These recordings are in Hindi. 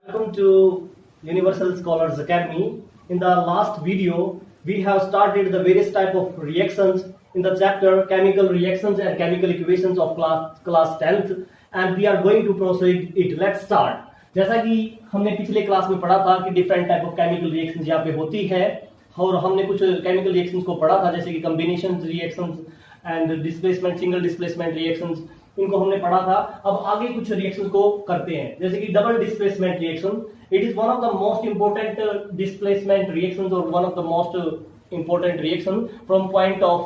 Welcome to Universal Scholars Academy. In the last video, we have started the various type of reactions in the chapter chemical reactions and chemical equations of class 10th, and we are going to proceed it. Let's start. जैसा कि हमने पिछले क्लास में पढ़ा था कि different type of chemical reactions यहाँ पे होती है, और हमने कुछ केमिकल रिएक्शंस को पढ़ा था जैसे कि combination reactions and displacement, single displacement reactions, इनको हमने पढ़ा था। अब आगे कुछ रिएक्शंस को करते हैं जैसे कि double displacement reaction. It is one of the most important displacement reactions और one of the most important reaction from point of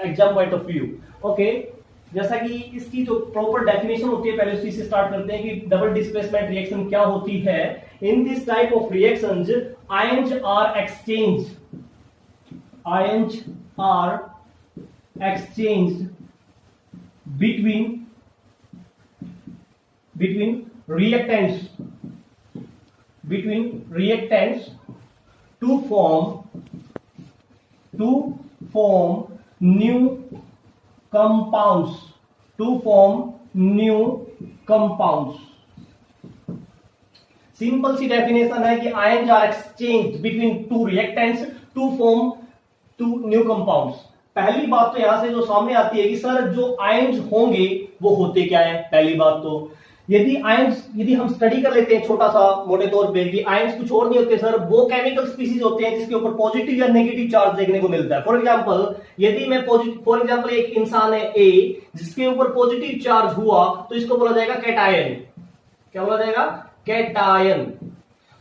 exam point of view. Okay, जैसा कि इसकी जो प्रॉपर डेफिनेशन होती है, पहले उसी से स्टार्ट करते हैं कि डबल डिस्प्लेसमेंट रिएक्शन क्या होती है। In this type of reactions ions are exchange, ions are exchanged between reactants to form new compounds, simple सी डेफिनेशन है कि ions are exchange between two reactants to form two new compounds. पहली बात तो यहां से जो सामने आती है कि सर जो आयंस होंगे वो होते क्या है। पहली बात तो यदि हम स्टडी कर लेते हैं छोटा सा मोटे तौर पे कि आयंस कुछ और नहीं होते सर, वो केमिकल स्पीसीज होते हैं जिसके ऊपर पॉजिटिव या नेगेटिव चार्ज देखने को मिलता है। फॉर एग्जांपल यदि मैं फॉर एग्जांपल एक इंसान है ए जिसके ऊपर पॉजिटिव चार्ज हुआ तो इसको बोला जाएगा कैटायन। क्या बोला जाएगा? कैटायन।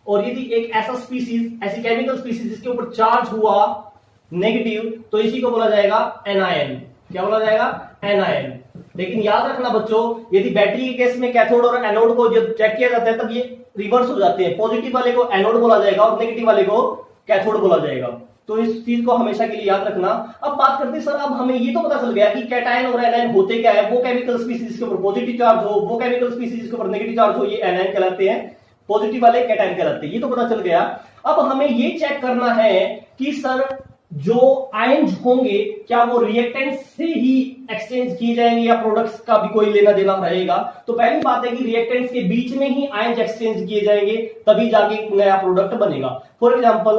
और यदि एक ऐसा स्पीसीज, ऐसी केमिकल स्पीसीज जिसके ऊपर चार्ज हुआ नेगेटिव तो इसी को बोला जाएगा एनायन। क्या बोला जाएगा? एनायन। लेकिन याद रखना बच्चों, यदि बैटरी के केस में कैथोड और एनोड को जब चेक किया जाता है तब ये रिवर्स हो जाते हैं। पॉजिटिव वाले को एनोड बोला जाएगा और नेगेटिव वाले को कैथोड बोला जाएगा। तो इस चीज को हमेशा के लिए याद रखना। अब बात करते हैं सर, अब हमें ये तो पता चल गया कि कैटायन और एनायन होते क्या है। वो केमिकल स्पीसीज जिसके ऊपर पॉजिटिव चार्ज हो, वो केमिकल स्पीसीज जिसके ऊपर नेगेटिव चार्ज हो, ये एनायन कहलाते हैं, पॉजिटिव वाले कैटायन कहलाते हैं। ये तो पता चल गया। अब हमें ये चेक करना है कि सर जो आयंस होंगे क्या वो रिएक्टेंट से ही एक्सचेंज किए जाएंगे या प्रोडक्ट्स का भी कोई लेना देना रहेगा। तो पहली बात है कि रिएक्टेंट्स के बीच में ही आयंस एक्सचेंज किए जाएंगे तभी जाके नया प्रोडक्ट बनेगा। फॉर एग्जांपल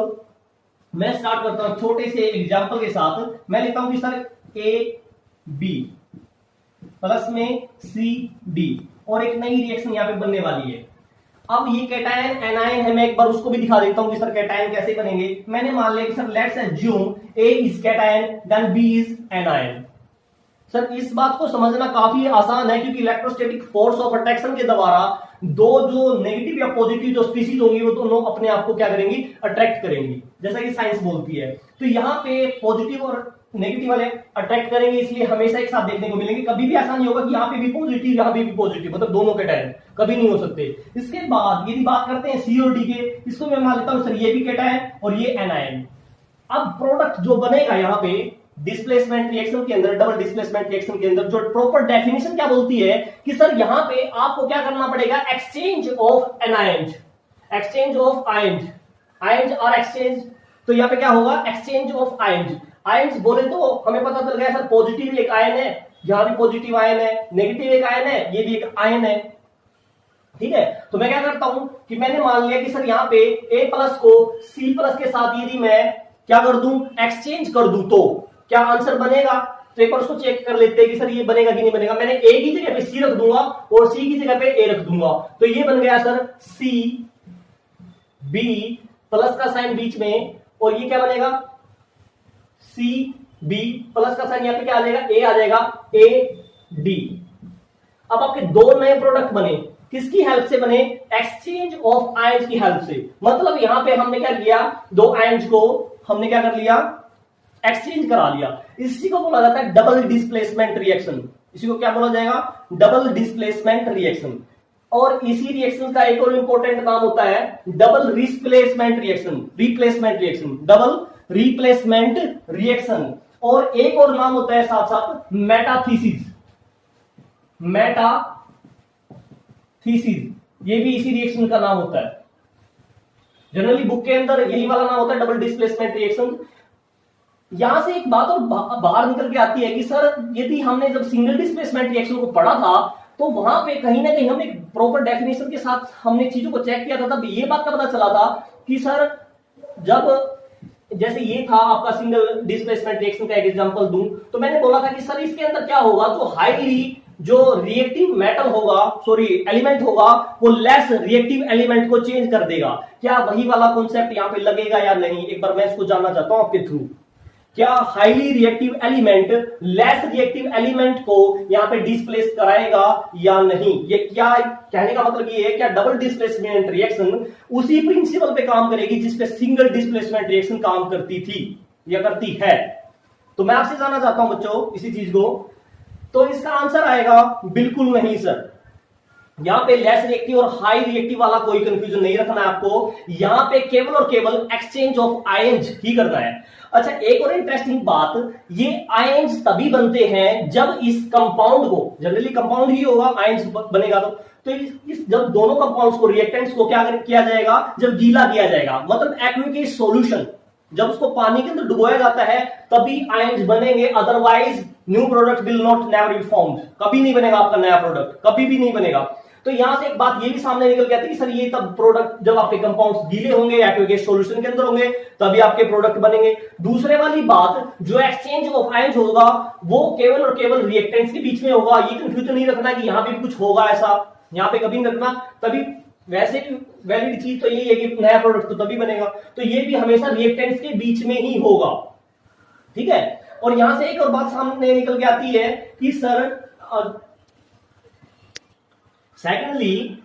मैं स्टार्ट करता हूं छोटे से एग्जांपल के साथ। मैं लिखता हूं कि सर ए बी प्लस में सी डी और एक नई रिएक्शन यहां पे बनने वाली है। अब ये कैटायन एनायन है, मैं एक बार उसको भी दिखा देता हूं कि सर कैटायन कैसे बनेंगे। मैंने मान लिया कि sir let's assume A is cation then B is anion. Sir इस बात को समझना काफी आसान है क्योंकि इलेक्ट्रोस्टैटिक फोर्स ऑफ अट्रैक्शन के द्वारा दो जो नेगेटिव या पॉजिटिव जो स्पीसीज होंगी वो दोनों अपने आप को क्या करेंगी? अट्रैक्ट करेंगी, जैसा कि साइंस बोलती है। तो यहाँ पे पॉजिटिव और नेगेटिव वाले अट्रैक्ट करेंगे, इसलिए हमेशा एक साथ देखने को मिलेंगे। कभी भी ऐसा नहीं होगा कि यहाँ पे भी पॉजिटिव यहाँ पे भी पॉजिटिव, मतलब दोनों कैटायन कभी नहीं हो सकते। इसके बाद यदि बात करते हैं सी और डी के, इसको मैं मान लेता हूं सर ये भी कैटायन और ये एनायन। अब प्रोडक्ट जो बनेगा यहाँ पे डिस्प्लेसमेंट रिएक्शन के अंदर, डबल डिस्प्लेसमेंट रिएक्शन के अंदर, जो प्रॉपर डेफिनेशन क्या बोलती है कि सर यहाँ पे आपको क्या करना पड़ेगा? Exchange of anions, exchange of ions, ions और एक्सचेंज। तो यहाँ पे क्या होगा? Exchange of ions. आयंस बोले तो हमें पता चल गया सर पॉजिटिव एक आयन है, यहां भी पॉजिटिव आयन है, नेगेटिव एक आयन है, ये भी एक आयन है। ठीक है, तो मैं क्या करता हूं कि मैंने मान लिया कि सर यहाँ पे A प्लस को C प्लस के साथ यदि मैं क्या कर दूं? एक्सचेंज कर दूं तो क्या आंसर बनेगा? तो एक बार उसको चेक कर लेते हैं कि सर ये बनेगा कि नहीं बनेगा। मैंने A की जगह पे C रख दूंगा और C की जगह पे A रख दूंगा, तो ये बन गया सर C B प्लस का साइन बीच में, और ये क्या बनेगा? C B प्लस का साइन यहाँ पे क्या आ जाएगा? A आ जाएगा, A D। अब आपके दो नए प्रोडक्ट बने, किसकी हेल्प से बने? एक्सचेंज ऑफ आयंस की हेल्प से। मतलब यहां पे हमने क्या किया? दो आयंस को हमने क्या कर लिया? एक्सचेंज करा लिया। इसी को बोला जाता है डबल डिस्प्लेसमेंट रिएक्शन। इसी को क्या बोला जाएगा? Double displacement reaction. और इसी रिएक्शन का एक और इंपॉर्टेंट नाम होता है double replacement reaction, replacement reaction, double replacement reaction. और एक और नाम होता है साथ साथ मेटाथीसिस, मेटाथीसिस, ये भी इसी रिएक्शन का नाम होता है। जनरली बुक के अंदर यही वाला नाम होता है डबल डिस्प्लेसमेंट रिएक्शन। यहां से एक बात और बाहर निकल के आती है कि सर यदि हमने जब सिंगल डिस्प्लेसमेंट रिएक्शन को पढ़ा था तो वहां पे कहीं ना कहीं हमने प्रॉपर डेफिनेशन के साथ हमने चीजों को चेक किया था, तब ये बात का पता चला था कि सर जब जैसे ये था आपका सिंगल डिस्प्लेसमेंट रिएक्शन का एक एग्जांपल दूं, तो मैंने बोला था कि सर इसके अंदर क्या होगा, तो हाईली जो रिएक्टिव मेटल होगा, सॉरी एलिमेंट होगा, वो लेस रिएक्टिव एलिमेंट को चेंज कर देगा। क्या वही वाला कॉन्सेप्ट यहां पे लगेगा या नहीं, एक बार मैं इसको जानना चाहता हूं आपके थ्रू। क्या highly reactive element less reactive element को यहां पे डिस्प्लेस कराएगा या नहीं? ये क्या कहने का मतलब ये है, क्या डबल डिस्प्लेसमेंट रिएक्शन उसी प्रिंसिपल पे काम करेगी जिस पे सिंगल डिस्प्लेसमेंट रिएक्शन काम करती थी या करती है? तो मैं आपसे जानना चाहता हूं बच्चों इसी चीज को। तो इसका आंसर आएगा बिल्कुल नहीं सर। यहां पे लेस रिएक्टिव और हाई रिएक्टिव वाला कोई कंफ्यूजन नहीं रखना है आपको, यहां पे केवल और केवल एक्सचेंज ऑफ आयंस ही करना है। अच्छा, एक और इंटरेस्टिंग बात, ये आयंस तभी बनते हैं जब इस कंपाउंड को, जनरली कंपाउंड ही होगा आयंस बनेगा, तो इस जब दोनों कंपाउंड्स को, रिएक्टेंट्स को क्या किया जाएगा, जब गीला किया जाएगा, मतलब एक्वियस सॉल्यूशन, जब उसको पानी के अंदर डुबोया जाता है तभी आयंस बनेंगे, otherwise new product will not never be formed. कभी नहीं बनेगा आपका नया प्रोडक्ट, कभी भी नहीं बनेगा। तो यहां से एक बात ये भी सामने निकल के आती है कि सर ये तब प्रोडक्ट जब आपके कंपाउंड्स गीले होंगे, एक्वियस सॉल्यूशन के अंदर होंगे, तभी आपके प्रोडक्ट बनेंगे। दूसरे वाली बात, जो एक्सचेंज ऑफ आयंस होगा वो केवल और केवल रिएक्टेंट्स के बीच में होगा। ये कंफ्यूजन नहीं रखना कि यहां पे भी कुछ होगा ऐसा, यहां पे कभी नहीं रखना। तभी वैसे भी वैलिड चीज तो यही है कि नया प्रोडक्ट तो तभी बनेगा, तो ये भी हमेशा रिएक्टेंट्स के बीच में ही होगा, ठीक है। और यहां से एक और बात सामने निकल के आती है कि सर सेकेंडली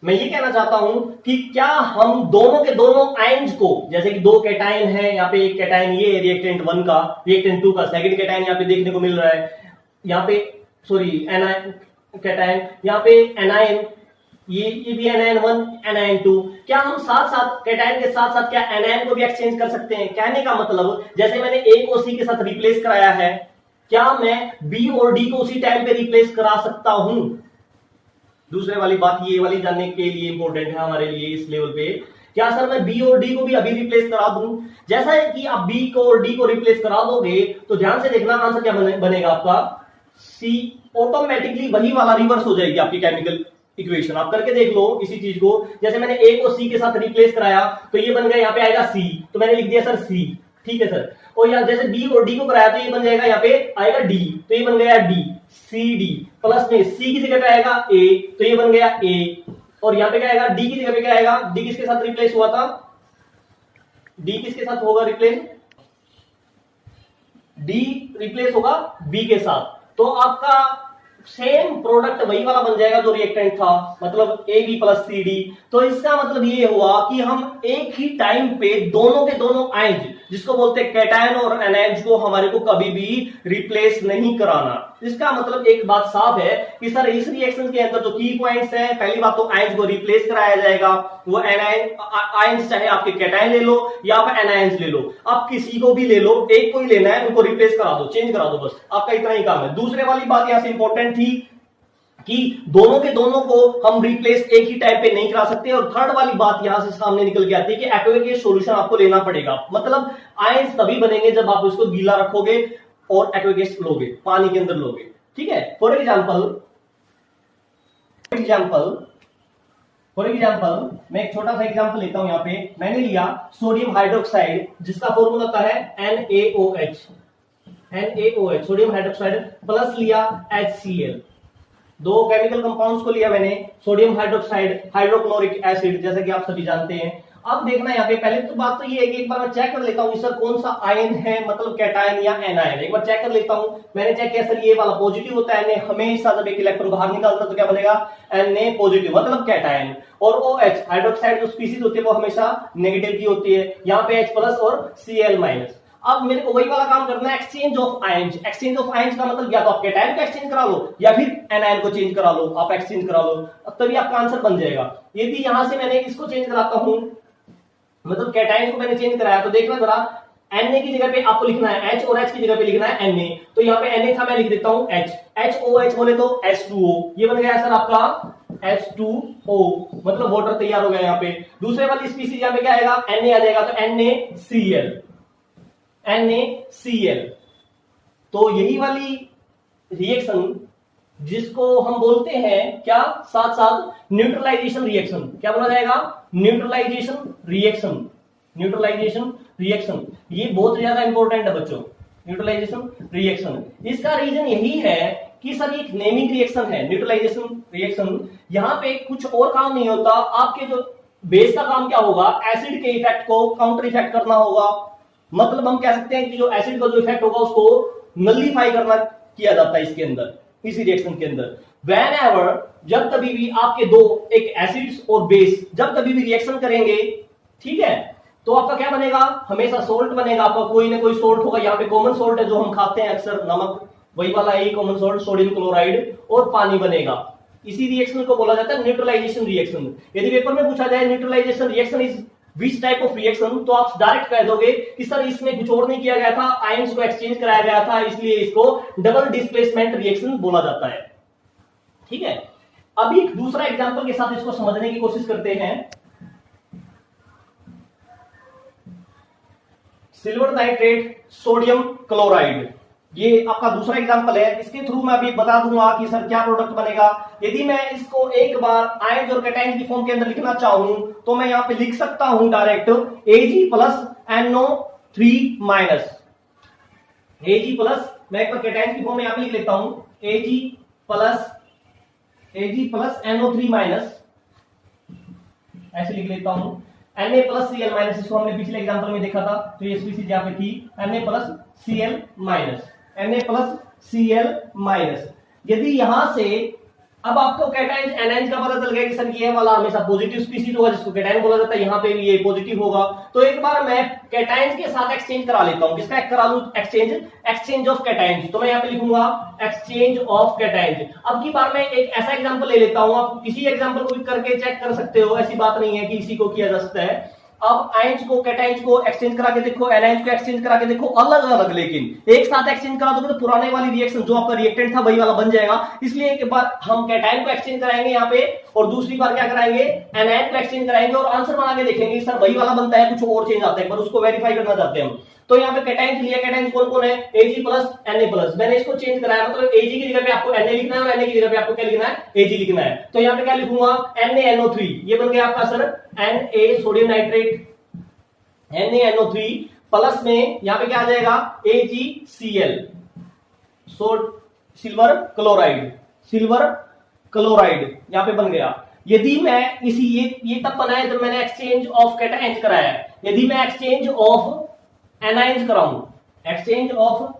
मैं ये कहना चाहता हूं कि क्या हम दोनों के दोनों आयंस को, जैसे कि दो कैटायन है, यहाँ पे एक कैटायन ये रिएक्टेंट 1 का, रिएक्टेंट 2 का, सेकंड कैटायन यहाँ पे देखने को मिल रहा है, यहाँ पे सॉरी एनायन कैटायन, यहाँ पे एनायन, ये भी एनायन 1 एनायन 2। क्या हम साथ साथ कैटायन के साथ साथ क्या एनायन को भी एक्सचेंज कर सकते हैं? कहने का मतलब जैसे मैंने ए को सी के साथ रिप्लेस कराया है, क्या मैं बी और डी को उसी टाइम पे रिप्लेस करा सकता हूं? दूसरे वाली बात ये वाली जानने के लिए इंपॉर्टेंट है हमारे लिए इस लेवल पे, क्या सर मैं बी और डी को भी अभी रिप्लेस करा दूं? जैसा है कि आप बी को और डी को रिप्लेस करा दोगे तो ध्यान से देखना आंसर क्या बनेगा आपका, सी। ऑटोमेटिकली वही वाला रिवर्स हो जाएगी आपकी केमिकल इक्वेशन। आप करके देख लो इसी चीज को, जैसे मैंने ए को सी के साथ रिप्लेस कराया तो ये बन गया, यहाँ पे आएगा सी, तो मैंने लिख दिया सर सी, ठीक है सर। और यहाँ जैसे बी और डी को कराया तो ये बन जाएगा, यहाँ पे आएगा डी, तो ये बन गया डी, सी डी, प्लस में सी की जगह पे आएगा ए, तो ये बन गया ए, और यहाँ पे क्या आएगा, डी की जगह पे क्या आएगा, डी किसके साथ रिप्लेस हुआ था, डी किसके साथ होगा रिप्लेस, डी रिप्लेस होगा बी के साथ, तो आपका सेम प्रोडक्ट वही वाला बन जाएगा जो रिएक्टेंट था, मतलब A B plus C D. तो इसका मतलब ये हुआ कि हम एक ही टाइम पे दोनों के दोनों आयंस, जिसको बोलते हैं कैटायन और एनायंस, को हमारे को कभी भी रिप्लेस नहीं कराना। इसका मतलब एक बात साफ है कि सर इस रिएक्शन के अंदर जो की पॉइंट्स है, पहली बात तो आयंस को रिप्लेस कराया जाएगा, वो आयंस चाहे आपके कैटायन ले लो या आप एनायंस ले लो, आप किसी को भी ले लो, एक को ही लेना है, उनको रिप्लेस करा दो, चेंज करा दो, बस आपका इतना ही काम है। दूसरे वाली बात यहां से इंपॉर्टेंट थी कि दोनों के दोनों को हम रिप्लेस एक ही टाइम पे नहीं करा सकते। और थर्ड वाली बात यहां से सामने निकल के आती है कि एक्वियस सॉल्यूशन आपको लेना पड़ेगा, मतलब आयंस तभी बनेंगे जब आप उसको गीला रखोगे और एक्वियस लोगे, पानी के अंदर लोगे, ठीक है। फॉर एग्जाम्पल मैं एक छोटा सा एग्जाम्पल लेता हूं। यहां पे मैंने लिया सोडियम हाइड्रोक्साइड, जिसका फॉर्मूला होता है NaOH, सोडियम हाइड्रोक्साइड, प्लस लिया HCl, दो केमिकल कंपाउंड्स को लिया मैंने, सोडियम हाइड्रोक्साइड, हाइड्रोक्लोरिक एसिड, जैसा कि आप सभी जानते हैं। अब देखना यहाँ पे पहले तो बात तो ये है कि एक बार मैं चेक कर लेता हूँ सर कौन सा आयन है, मतलब कैटायन या एनायन, एक बार चेक कर लेता हूँ। मैंने चेक किया सर ये वाला पॉजिटिव होता है, Na हमेशा जब एक इलेक्ट्रॉन बाहर निकलता तो क्या बनेगा, Na पॉजिटिव, मतलब कैटायन। और OH हाइड्रोक्साइड जो स्पीसीज होती है वो हमेशा नेगेटिव की होती है, यहाँ पे H प्लस और Cl माइनस। अब मेरे को वही वाला काम करना है, exchange of ions. Exchange of ions का मतलब या तो आप कैटायन को एक्सचेंज करा लो या फिर एनायन को चेंज करा लो, आप एक्सचेंज करा लो, अब तभी आपका आंसर बन जाएगा। यदि यहां से मैंने इसको चेंज कराता हूं, मतलब कैटायन को मैंने चेंज कराया, तो देखना जरा Na की जगह पे आपको लिखना है H और H की जगह पे लिखना है Na, तो यहाँ पे Na था, मैं लिख देता हूं H, HOH बोले तो H2O, ये बन गया सर आपका H2O, मतलब वाटर तैयार हो गया यहाँ पे। दूसरे वाली स्पीसीज यहाँ पे क्या आएगा, Na आ जाएगा, तो NaCl, तो यही वाली रिएक्शन जिसको हम बोलते हैं क्या, साथ साथ न्यूट्रलाइजेशन रिएक्शन। क्या बोला जाएगा, न्यूट्रलाइजेशन रिएक्शन। न्यूट्रलाइजेशन रिएक्शन ये बहुत ज्यादा इंपॉर्टेंट है बच्चों, न्यूट्रलाइजेशन रिएक्शन। इसका रीजन यही है कि सर ये एक नेमिंग रिएक्शन है, न्यूट्रलाइजेशन रिएक्शन। यहां पे कुछ और काम नहीं होता, आपके जो बेस का काम क्या होगा, एसिड के इफेक्ट को काउंटर इफेक्ट करना होगा। मतलब हम कह सकते हैं कि जो एसिड का जो इफेक्ट होगा उसको नलिफाई करना किया जाता है इसके अंदर, इसी रिएक्शन के अंदर। वेन एवर, जब कभी भी आपके दो, एक एसिड्स और बेस जब कभी भी रिएक्शन करेंगे, ठीक है, तो आपका क्या बनेगा, हमेशा सोल्ट बनेगा। आपका कोई ना कोई सोल्ट होगा। यहाँ पे कॉमन सोल्ट है जो हम खाते हैं अक्सर, नमक, वही वाला है कॉमन सोल्ट, सोडियम क्लोराइड, और पानी बनेगा। इसी रिएक्शन को बोला जाता है न्यूट्रलाइजेशन रिएक्शन। यदि पेपर में पूछा जाए neutralisation reaction is which type of reaction, तो आप डायरेक्ट कह दोगे कि सर इसमें कुछ और नहीं किया गया था, आयंस को एक्सचेंज कराया गया था, इसलिए इसको डबल डिस्प्लेसमेंट रिएक्शन बोला जाता है। ठीक है, अभी दूसरा एग्जांपल के साथ इसको समझने की कोशिश करते हैं। सिल्वर नाइट्रेट, सोडियम क्लोराइड, ये आपका दूसरा एग्जांपल है। इसके थ्रू मैं अभी बता दूंगा कि सर क्या प्रोडक्ट बनेगा। यदि मैं इसको एक बार आयंस और कैटायंस की फॉर्म के अंदर लिखना चाहूं तो मैं यहां पे लिख सकता हूं direct Ag plus NO3 minus. Ag plus, मैं एक बार कैटायंस की फॉर्म में यहां पे लिख लेता हूं, Ag प्लस NO3 माइनस, ऐसे लिख लेता हूं। Na प्लस Cl माइनस, इसको हमने पिछले एग्जांपल में देखा था, तो ये स्पीसीज यहां पे थी, Na plus Cl minus, Na plus Cl minus. यदि यहां से अब आपको कैटायंस एनायंस का पता चल गया कि सर ये वाला हमेशा पॉजिटिव स्पीसीज होगा, जिसको कैटायन बोला जाता है, यहां पे भी ये पॉजिटिव होगा। तो एक बार मैं कैटायंस के साथ एक्सचेंज करा लेता हूं। किसका करा लूं एक्सचेंज, एक्सचेंज ऑफ कैटायंस। तो मैं यहां पे लिखूंगा एक्सचेंज ऑफ कैटायंस। अब की बार मैं एक ऐसा एग्जांपल ले लेता हूं, आप किसी एग्जांपल को भी करके चेक कर सकते हो, ऐसी बात नहीं है कि इसी को किया जा सकता है। अब आयंस को कैटायंस को एक्सचेंज करा के देखो, एनायंस को एक्सचेंज करा के देखो, अलग अलग, लेकिन एक साथ एक्सचेंज करा दोगे तो पुराने वाली रिएक्शन जो आपका रिएक्टेंट था वही वाला बन जाएगा। इसलिए एक बार हम कैटायन को एक्सचेंज कराएंगे यहाँ पे, और दूसरी बार क्या कराएंगे, एनायन को एक्सचेंज कराएंगे, और आंसर बना के देखेंगे सर वही वाला बनता है, कुछ और चेंज आता है, पर उसको वेरीफाई करना चाहते हैं हम। तो यहाँ पे कैटायन लिया, कैटायन कौन कौन है, Ag प्लस Na प्लस। मैंने इसको चेंज कराया, मतलब Ag की जगह पे आपको Na लिखना है और Na की जगह पे आपको क्या लिखना है, Ag लिखना है। तो यहाँ पे क्या लिखूंगा, NaNO3, ये बन गया आपका sir Na sodium nitrate, NaNO3 plus में यहां पे क्या आ जाएगा, AgCl, silver chloride, silver chloride यहां पे बन गया। यदि मैं इसी ये तब बनाया जब मैंने एक्सचेंज ऑफ कैटायंस कराया है। यदि मैं एक्सचेंज ऑफ एनायंस कराऊं, एक्सचेंज ऑफ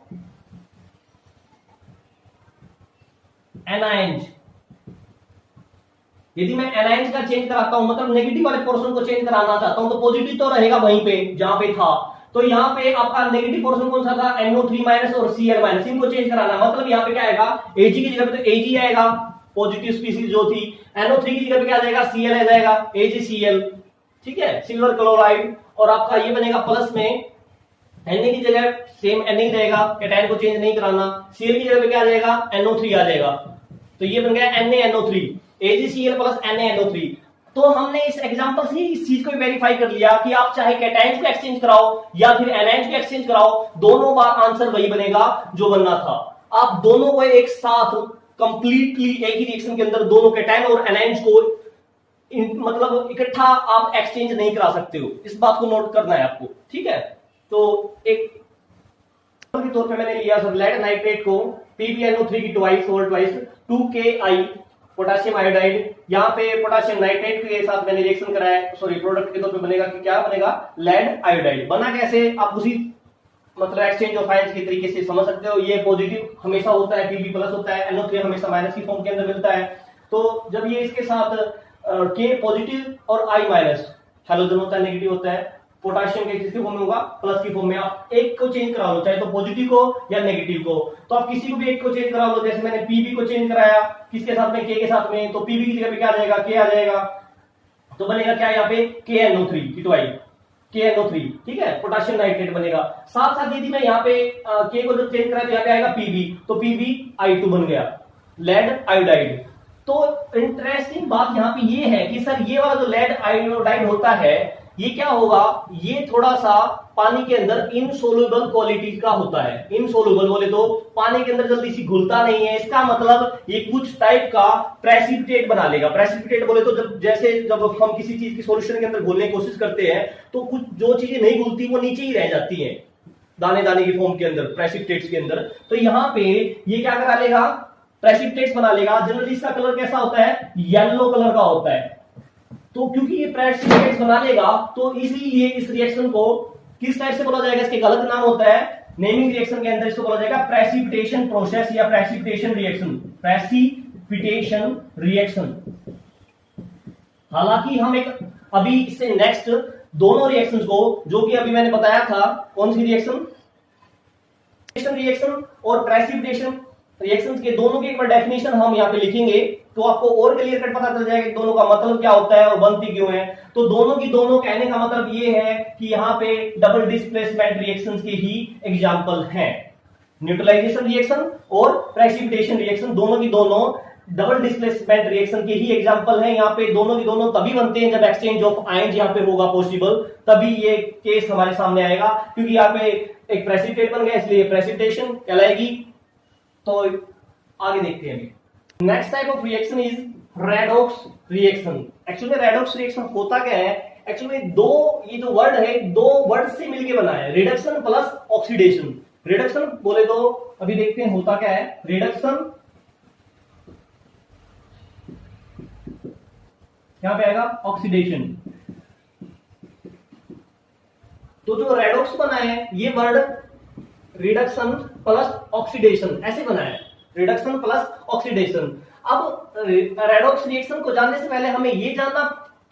एनायंस, यदि मैं एनायंस का चेंज कराता हूं, मतलब नेगेटिव वाले पोर्शन को चेंज कराना चाहता हूं, तो पॉजिटिव तो रहेगा वहीं पे जहां पे था। तो यहां पे आपका नेगेटिव पोर्शन कौन सा था, NO3 माइनस और Cl माइनस, इनको चेंज कराना। मतलब यहां पे क्या आएगा, Ag की जगह पे तो Ag आएगा, पॉजिटिव स्पीसीज जो थी। NO3 की जगह पे क्या आ जाएगा, Cl आ जाएगा, AgCl, ठीक है, सिल्वर क्लोराइड। और आपका ये बनेगा प्लस में Na की जगह सेम Na ही रहेगा, कैटायन को चेंज नहीं कराना। Cl की जगह पे क्या आ जाएगा, NO3 आ जाएगा। तो ये बन गया NaNO3, AgCl प्लस NaNO3। तो हमने इस एग्जांपल से इस चीज को वेरीफाई कर लिया कि आप चाहे कैटायंस को एक्सचेंज कराओ या फिर एनायंस को एक्सचेंज कराओ, दोनों बार आंसर वही बनेगा जो बनना था। आप दोनों को एक साथ कंप्लीटली एक ही रिएक्शन के अंदर दोनों कैटायन और एनायंस को मतलब इकट्ठा आप एक्सचेंज नहीं करा सकते हो, इस बात को नोट करना है आपको, ठीक है। तो एक के तौर पे मैंने लिया सर लेड नाइट्रेट को PbNO3 की ट्वाइस और ट्वाइस 2Ki पोटेशियम आयोडाइड, यहाँ पे पोटेशियम नाइट्रेट के साथ मैंने रिएक्शन कराया, सॉरी प्रोडक्ट के तौर पे बनेगा कि क्या बनेगा, लेड आयोडाइड। बना कैसे, आप उसी मतलब एक्सचेंज ऑफ आयंस के तरीके से समझ सकते हो। ये पॉजिटिव हमेशा होता है, Pb प्लस होता है, NO3 हमेशा माइनस की फॉर्म के अंदर मिलता है। तो जब ये इसके साथ K पॉजिटिव और I माइनस हैलोजन होता है, नेगेटिव होता है, पोटेशियम के किसके फॉर्म में होगा, प्लस की फॉर्म में। आप एक को चेंज करा लो, चाहे तो पॉजिटिव को या नेगेटिव को, तो आप किसी को भी एक को चेंज करा लो। जैसे मैंने Pb को चेंज कराया, किसके साथ में, K के साथ में, तो Pb की जगह पे क्या आ जाएगा, K आ जाएगा। तो बनेगा क्या यहाँ पे, KNO3 की ट्वाइस, KNO3, ठीक है, पोटेशियम नाइट्रेट बनेगा। साथ साथ यदि मैं यहाँ पे K को जब चेंज करा तो यहाँ पे आएगा Pb, तो PbI2 बन गया, लेड आयोडाइड। तो इंटरेस्टिंग बात यहाँ पे ये है कि सर ये वाला जो लेड आयोडाइड होता है, ये क्या होगा, ये थोड़ा सा पानी के अंदर इनसोल्युबल क्वालिटी का होता है। इनसोल्युबल बोले तो पानी के अंदर जल्दी से घुलता नहीं है, इसका मतलब ये कुछ टाइप का प्रेसिपिटेट बना लेगा। प्रेसिपिटेट बोले तो जब हम किसी चीज की सॉल्यूशन के अंदर घोलने की कोशिश करते हैं तो कुछ जो चीजें नहीं घुलती वो नीचे ही रह जाती हैं दाने दाने की फॉर्म के अंदर, प्रेसिपिटेट्स के अंदर। तो यहां पे ये क्या करा लेगा, प्रेसिपिटेट्स बना लेगा। जनरली इसका कलर कैसा होता है, येलो कलर का होता है। तो क्योंकि ये प्रेसिपिटेट्स बना लेगा तो इसीलिए इस रिएक्शन को किस टाइप से बोला जाएगा, इसके अलग नाम होता है नेमिंग रिएक्शन के अंदर, इसको बोला जाएगा प्रेसिपिटेशन प्रोसेस या प्रेसिपिटेशन रिएक्शन। Precipitation reaction. हालांकि हम एक अभी इससे नेक्स्ट दोनों रिएक्शंस को, जो कि अभी मैंने बताया था, कौन सी रिएक्शन, रिएक्शन और प्रेसिपिटेशन रिएक्शन के दोनों की एक बार डेफिनेशन हम यहाँ पे लिखेंगे तो आपको और क्लियर कट पता चल जाएगा कि दोनों का मतलब क्या होता है और बनती क्यों है। तो दोनों की दोनों कहने का मतलब ये है कि यहाँ पे डबल डिस्प्लेसमेंट रिएक्शंस के ही एग्जांपल हैं। न्यूट्रलाइजेशन रिएक्शन और प्रेसिपिटेशन रिएक्शन दोनों की दोनों डबल डिस्प्लेसमेंट रिएक्शन के ही एग्जांपल हैं। यहाँ पे दोनों की दोनों तभी बनते हैं जब एक्सचेंज ऑफ आयन यहाँ पे होगा पॉसिबल, तभी ये केस हमारे सामने आएगा। क्योंकि यहाँ पे एक प्रेसिपिटेट बन गया इसलिए प्रेसिपिटेशन कहलाएगी। तो आगे देखते हैं। Next type of reaction is redox reaction. Actually redox reaction होता क्या है, एक्चुअली ये जो वर्ड है दो वर्ड से मिलके बना है, रिडक्शन प्लस ऑक्सीडेशन। रिडक्शन बोले तो अभी देखते हैं होता क्या है, रिडक्शन यहां पे आएगा ऑक्सीडेशन। तो जो रेडॉक्स बना है ये वर्ड रिडक्शन प्लस ऑक्सीडेशन ऐसे बना है, रिडक्शन प्लस ऑक्सीडेशन। अब रेडॉक्स रिएक्शन को जानने से पहले हमें ये जानना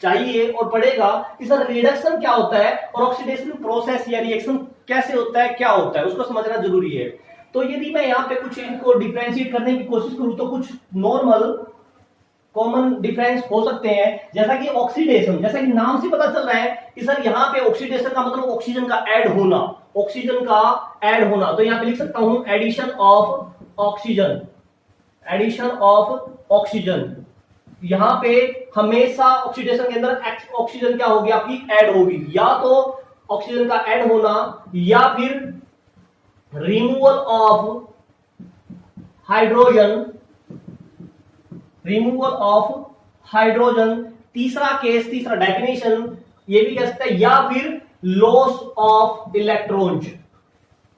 चाहिए और पड़ेगा कि सर रिडक्शन क्या होता है और ऑक्सीडेशन प्रोसेस या रिएक्शन कैसे होता है, क्या होता है, उसको समझना जरूरी है। तो यदि मैं यहाँ पे कुछ इनको डिफरेंशिएट करने की कोशिश करूं तो कुछ नॉर्मल कॉमन डिफरेंस हो सकते हैं, जैसा कि ऑक्सीडेशन, जैसा कि नाम से पता चल रहा है कि सर यहाँ पे ऑक्सीडेशन का मतलब ऑक्सीजन का ऐड होना, ऑक्सीजन का ऐड होना। तो यहाँ पे लिख सकता हूं addition of oxygen, addition of oxygen. यहां पे हमेशा ऑक्सीडेशन के अंदर ऑक्सीजन क्या होगी, आपकी ऐड होगी, या तो ऑक्सीजन का ऐड होना या फिर removal of hydrogen, removal of hydrogen. तीसरा केस, तीसरा डेफिनेशन ये भी कह सकते हैं, या फिर loss of electrons,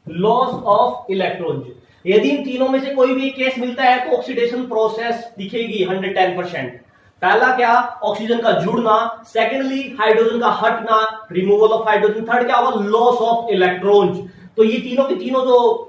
loss of electrons. यदि इन तीनों में से कोई भी केस मिलता है तो ऑक्सीडेशन प्रोसेस दिखेगी 110%। पहला क्या, ऑक्सीजन का जुड़ना, सेकेंडली हाइड्रोजन का हटना, रिमूवल ऑफ हाइड्रोजन, थर्ड क्या होगा, लॉस ऑफ इलेक्ट्रॉन्स। तो ये तीनों के तीनों जो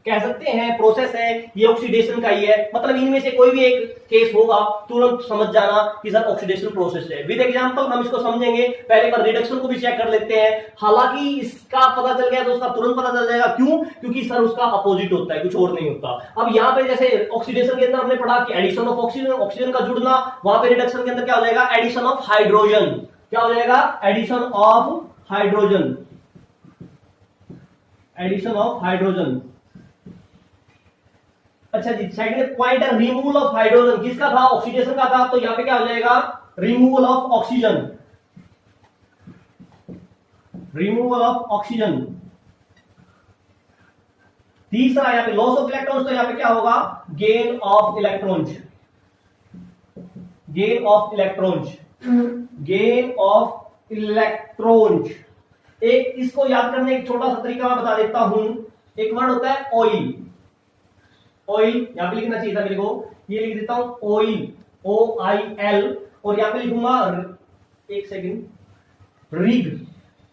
कह सकते हैं प्रोसेस है ये ऑक्सीडेशन का ही है। मतलब इनमें से कोई भी एक केस होगा तुरंत समझ जाना कि सर ऑक्सीडेशन प्रोसेस है। विद एग्जांपल हम इसको समझेंगे, पहले पर रिडक्शन को भी चेक कर लेते हैं। हालांकि इसका पता चल गया तो उसका तुरंत पता चल जाएगा, क्यों, क्योंकि सर उसका अपोजिट होता है, कुछ और नहीं होता। अब यहाँ पे जैसे ऑक्सीडेशन के अंदर हमने पढ़ा कि एडिशन ऑफ ऑक्सीजन, ऑक्सीजन का जुड़ना, वहां पे रिडक्शन के अंदर क्या हो जाएगा, एडिशन ऑफ हाइड्रोजन। क्या हो जाएगा, addition of hydrogen, addition of hydrogen. अच्छा जी, सेकंड पॉइंट है रिमूवल ऑफ हाइड्रोजन। किसका था, ऑक्सीडेशन का था, तो यहां पे क्या हो जाएगा, removal of oxygen, removal of oxygen. तीसरा यहां पे लॉस ऑफ इलेक्ट्रॉन्स, तो यहां पे क्या होगा, gain of electrons, gain of electrons, gain of electrons. एक इसको याद करने एक छोटा सा तरीका मैं बता देता हूं। एक वर्ड होता है ऑयल, ऑयल यहां पे लिखना चाहिए था मेरे को, ये लिख देता हूं ऑयल, OIL, और यहां पे लिखूंगा एक सेकंड, रिग।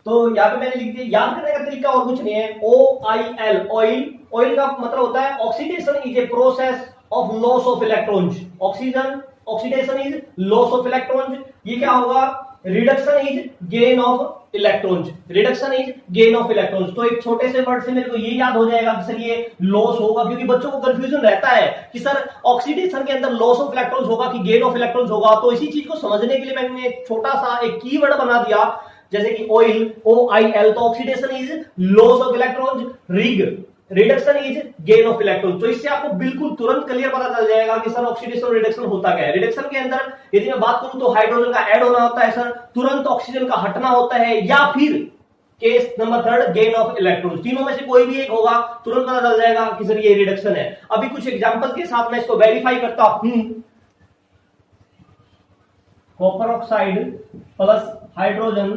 तो यहां पे मैंने लिख दिया, याद करने का तरीका और कुछ नहीं है, OIL, ऑयल। ऑयल का मतलब होता है oxidation is a process of loss of electrons. Oxygen, oxidation is loss of electrons. ये क्या होगा, reduction is gain of electrons, reduction is gain of electrons. तो एक छोटे से वर्ड से मेरे को ये याद हो जाएगा कि सर ये लॉस होगा, क्योंकि बच्चों को कंफ्यूजन रहता है कि सर ऑक्सीडेशन के अंदर लॉस ऑफ इलेक्ट्रॉन्स होगा कि गेन ऑफ इलेक्ट्रॉन्स होगा। तो इसी चीज को समझने के लिए मैंने छोटा सा एक कीवर्ड बना दिया, जैसे कि ऑयल, OIL, तो oxidation is loss of electrons, rig reduction is gain of electron. तो इससे आपको बिल्कुल तुरंत क्लियर पता चल जाएगा कि सर ऑक्सीडेशन और रिडक्शन होता क्या है। रिडक्शन के अंदर यदि मैं बात करूं तो हाइड्रोजन का ऐड होना होता है सर, तुरंत ऑक्सीजन का हटना होता है, या फिर case number third gain of electron. तीनों में से कोई भी एक होगा, तुरंत पता चल जाएगा कि सर ये रिडक्शन है। अभी कुछ एग्जांपल के साथ मैं इसको वेरीफाई करता हूं। Copper oxide plus hydrogen,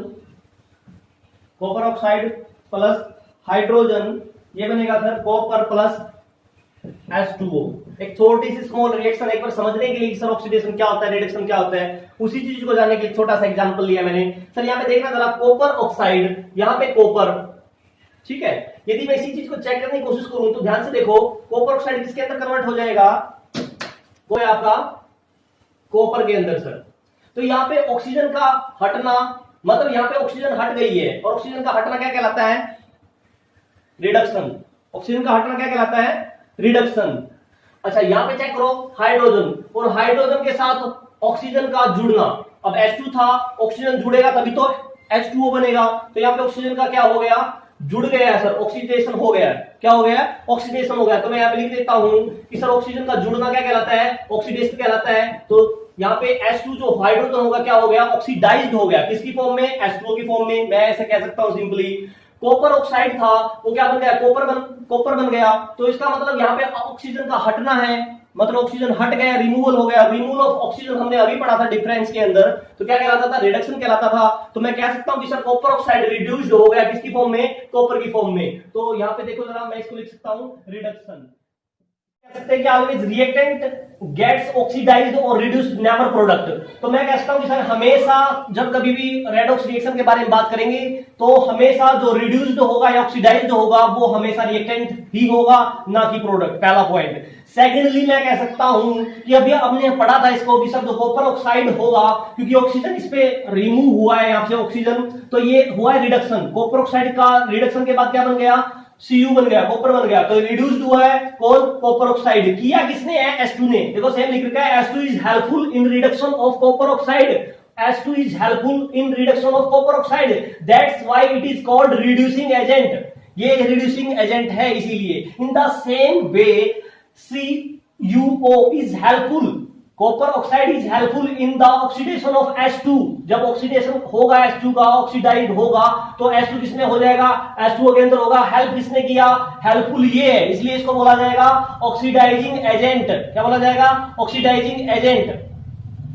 copper oxide plus hydrogen, ये बनेगा सर कॉपर प्लस H2O। एक छोटी सी स्मॉल रिएक्शन एक बार समझने के लिए सर ऑक्सीडेशन क्या होता है, रिडक्शन क्या होता है, उसी चीज को जानने के लिए छोटा सा एग्जांपल लिया मैंने। सर यहाँ पे देखना जरा, कॉपर ऑक्साइड, यहाँ पे कॉपर, ठीक है। यदि मैं इसी चीज को चेक करने की कोशिश करूं तो ध्यान से देखो, कॉपर ऑक्साइड किसके अंदर कन्वर्ट हो जाएगा, वो है आपका कॉपर के अंदर सर। तो यहाँ पे ऑक्सीजन का हटना, मतलब यहाँ पे ऑक्सीजन हट गई है, और ऑक्सीजन का हटना क्या कहलाता है, रिडक्शन। ऑक्सीजन का हटना क्या कहलाता है, रिडक्शन। अच्छा यहाँ पे चेक करो, हाइड्रोजन, और हाइड्रोजन के साथ ऑक्सीजन का जुड़ना। अब H2 था, ऑक्सीजन जुड़ेगा तभी तो H2O बनेगा। तो यहाँ पे ऑक्सीजन का क्या हो गया, जुड़ गया है सर, ऑक्सीडेशन हो गया। क्या हो गया, ऑक्सीडेशन हो गया। तो मैं यहाँ पे लिख देता हूं कि सर ऑक्सीजन का जुड़ना क्या कहलाता है, ऑक्सीडेशन कहलाता है। तो यहाँ पे H2 जो हाइड्रोजन होगा क्या हो गया, ऑक्सीडाइज्ड हो गया। किसकी फॉर्म में, H2O की फॉर्म में। मैं ऐसे कह सकता हूं सिंपली, कॉपर ऑक्साइड था वो क्या बन गया, कॉपर बन गया। तो इसका मतलब यहाँ पे ऑक्सीजन का हटना है, मतलब ऑक्सीजन हट गया, रिमूवल हो गया। रिमूवल ऑफ ऑक्सीजन हमने अभी पढ़ा था डिफरेंस के अंदर, तो क्या कहलाता था, रिडक्शन कहलाता था। तो मैं कह सकता हूं कि सर कॉपर ऑक्साइड रिड्यूस्ड हो गया, किसकी फॉर्म में, कॉपर की फॉर्म में। तो यहाँ पे देखो जरा, मैं इसको लिख सकता हूं रिडक्शन। कह सकते हैं कि ऑलवेज रिएक्टेंट गेट्स ऑक्सीडाइज्ड और रिड्यूस्ड नेवर प्रोडक्ट। तो मैं कहता हूं कि सर हमेशा जब कभी भी रेडॉक्स रिएक्शन के बारे में बात करेंगे तो हमेशा जो रिड्यूस्ड होगा या ऑक्सीडाइज्ड होगा वो हमेशा रिएक्टेंट ही होगा, ना कि प्रोडक्ट। पहला पॉइंट। सेकेंडली मैं कह सकता हूं कि अभी हमने पढ़ा था इसको कि सर जो कॉपर ऑक्साइड होगा, क्योंकि ऑक्सीजन इस पे रिमूव हुआ है यहाँ से ऑक्सीजन, तो ये हुआ है रिडक्शन। कॉपर ऑक्साइड का रिडक्शन के बाद क्या बन गया, Cu बन गया, कॉपर बन गया। तो रिड्यूस्ड हुआ है कौन, कॉपर ऑक्साइड। किया किसने है, H2 ने। देखो सेम लिख रखा है, H2 is helpful in reduction of copper oxide. H2 is helpful in reduction of copper oxide. That's why it is called reducing agent. ये reducing agent है इसीलिए। In the same way, CuO is helpful. Copper oxide is helpful in the oxidation of H2। जब ऑक्सीडेशन होगा H2 का, ऑक्सीडाइज होगा, तो H2 किसमें हो जाएगा, H2O के अंदर होगा। हेल्प किसने किया, हेल्पफुल ये है, इसलिए इसको बोला जाएगा ऑक्सीडाइजिंग एजेंट। क्या बोला जाएगा, ऑक्सीडाइजिंग एजेंट।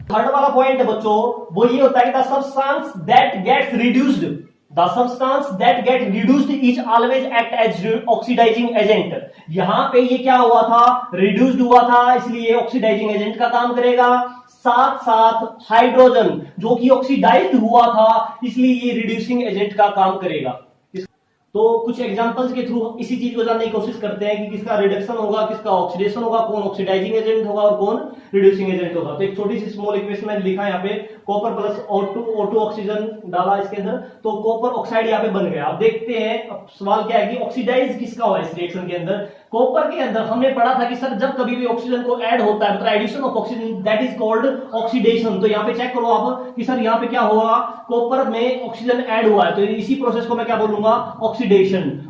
थर्ड वाला पॉइंट है बच्चों, वो ये होता है कि the substance that gets reduced, the substance that get reduced is always act as oxidising agent. यहां पे ये क्या हुआ था, रिड्यूस्ड हुआ था, इसलिए ऑक्सीडाइजिंग एजेंट का काम करेगा। साथ साथ हाइड्रोजन जो कि ऑक्सीडाइज्ड हुआ था, इसलिए ये रिड्यूसिंग एजेंट का काम करेगा। तो कुछ एग्जांपल्स के थ्रू इसी चीज को जानने की कोशिश करते हैं कि किसका रिडक्शन होगा, किसका ऑक्सीडेशन होगा, कौन ऑक्सीडाइजिंग एजेंट होगा और कौन रिड्यूसिंग एजेंट होगा। तो एक छोटी सी स्मॉल इक्वेशन मैंने लिखा है यहाँ पे, कॉपर प्लस O2 ऑक्सीजन डाला इसके अंदर, तो कॉपर ऑक्साइड यहाँ पे बन गया। अब देखते हैं, अब सवाल क्या है कि ऑक्सीडाइज किसका हुआ इस रिएक्शन के अंदर। कॉपर के अंदर हमने पढ़ा था कि सर जब कभी भी ऑक्सीजन को ऐड होता है, मतलब addition of oxygen, that is called oxidation. तो यहाँ पे चेक करो आप कि सर यहाँ पे क्या हुआ, कॉपर में ऑक्सीजन ऐड हुआ है, तो इसी प्रोसेस को मैं क्या बोलूंगा, ऑक्सीडेशन।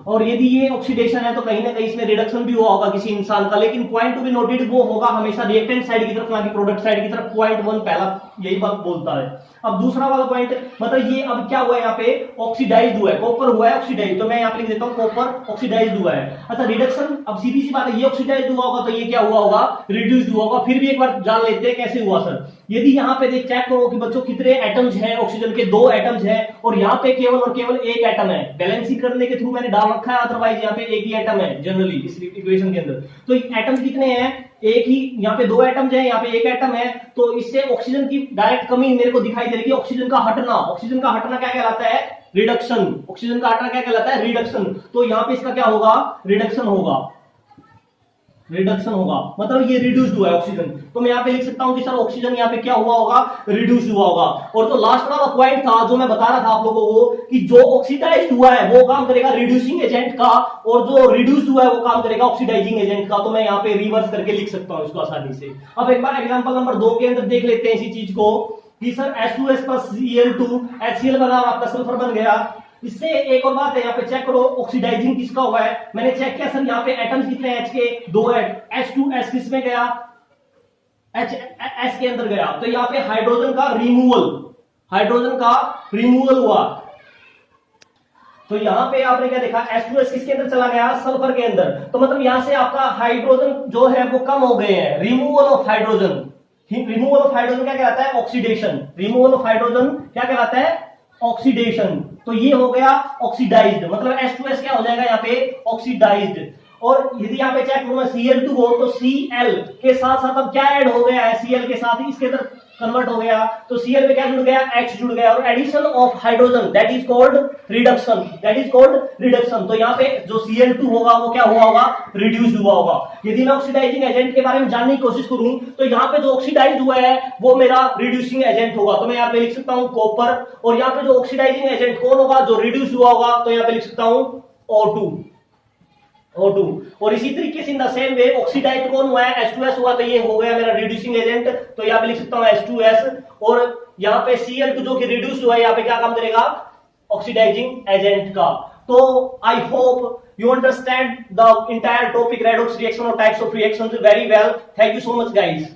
और यदि ये ऑक्सीडेशन है तो कहीं ना कहीं इसमें रिडक्शन भी हुआ होगा किसी इंसान का, लेकिन पॉइंट टू बी नोटेड वो होगा हमेशा रिएक्टेंट साइड की तरफ, ना कि प्रोडक्ट साइड की तरफ। पॉइंट 1 पहला यही बात बोलता है। अब दूसरा वाला पॉइंट, मतलब ये अब क्या हुआ है, यहाँ पे ऑक्सीडाइज्ड हुआ है, कॉपर हुआ है ऑक्सीडाइज। तो मैं यहाँ पे लिख देता हूँ कॉपर ऑक्सीडाइज्ड हुआ है। अच्छा रिडक्शन, अब सीधी सी बात है, ये ऑक्सीडाइज्ड हुआ होगा तो ये क्या हुआ होगा, रिड्यूस्ड हुआ होगा। फिर भी एक बार जान लेते हैं कैसे हुआ सर। यदि यहाँ पे देख चेक करो कि बच्चों कितने एटम्स हैं, ऑक्सीजन के 2 एटम्स हैं, और यहाँ पे केवल और केवल एक एटम है। बैलेंसिंग करने के थ्रू मैंने डाल रखा है, अदरवाइज यहाँ पे एक ही एटम है जनरली इस इक्वेशन के अंदर। तो एटम्स कितने हैं, एक ही, यहाँ पे 2 एटम्स हैं, यहाँ पे एक एटम है। तो इससे ऑक्सीजन की डायरेक्ट कमी मेरे को दिखाई दे रही है। ऑक्सीजन का हटना, ऑक्सीजन का हटना क्या कहलाता है, रिडक्शन। ऑक्सीजन का हटना क्या कहलाता है, रिडक्शन। तो यहाँ पे इसका क्या होगा, रिडक्शन होगा, रिडक्शन होगा, मतलब ये रिड्यूस्ड हुआ है ऑक्सीजन। तो मैं यहाँ पे लिख सकता हूं कि सर ऑक्सीजन यहाँ पे क्या हुआ होगा, रिड्यूस्ड हुआ होगा। और तो लास्ट वाला पॉइंट था जो मैं बता रहा था आप लोगों को कि जो ऑक्सीडाइज्ड हुआ है वो काम करेगा रिड्यूसिंग एजेंट का, और जो रिड्यूस्ड हुआ है वो काम करेगा ऑक्सीडाइजिंग एजेंट का। तो मैं यहाँ पे रिवर्स करके लिख सकता हूं इसको आसानी से। अब एक बार एग्जांपल नंबर 2 के अंदर देख लेते हैं इसी चीज को कि sir H2S plus Cl2 HCl बना और आपका सल्फर बन गया। इससे एक और बात है, यहाँ पे चेक करो ऑक्सीडाइजिंग किसका हुआ है। मैंने चेक किया सर यहाँ पे एटम्स कितने हैं, H के 2 है, H2S किस में गया, एस के अंदर गया, तो यहाँ पे हाइड्रोजन का रिमूवल हुआ। तो यहां पे आपने क्या देखा, H2S किसके अंदर चला गया, सल्फर के अंदर। तो मतलब यहां से आपका हाइड्रोजन जो है वो कम हो गए हैं। रिमूवल ऑफ हाइड्रोजन क्या कहलाता है, ऑक्सीडेशन। रिमूवल ऑफ हाइड्रोजन क्या कहलाता है, ऑक्सीडेशन। तो ये हो गया ऑक्सीडाइज्ड, मतलब H2S क्या हो जाएगा यहाँ पे, ऑक्सीडाइज्ड। और यदि यहाँ पे चेक करूं मैं Cl2 हो, तो Cl के साथ साथ अब क्या ऐड हो गया है, Cl के साथ ही इसके अंदर कन्वर्ट हो गया, तो Cl में क्या जुड़ गया, H जुड़ गया, और addition of hydrogen that is called reduction. तो यहाँ पे जो Cl2 होगा वो क्या हुआ होगा, रिड्यूस हुआ होगा। यदि मैं ऑक्सीडाइजिंग एजेंट के बारे में जानने की कोशिश करूं, तो यहाँ पे जो ऑक्सीडाइज हुआ है वो मेरा रिड्यूसिंग एजेंट होगा, तो मैं यहाँ पे लिख सकता हूं कॉपर। और यहाँ पे जो ऑक्सीडाइजिंग एजेंट कौन होगा, जो रिड्यूस हुआ होगा, तो यहाँ पे लिख सकता हूं O2। और इसी तरीके से in the same way oxidise कौन हुआ है, H2S हुआ, तो ये हो गया मेरा रिड्यूसिंग एजेंट, तो यहाँ पे लिख सकता हूं H2S। और यहाँ पे Cl2 जो कि रिड्यूस हुआ है, यहाँ पे क्या काम करेगा, ऑक्सीडाइजिंग एजेंट का। तो I hope you understand the entire topic redox reaction or types of reactions very well. Thank you so much guys.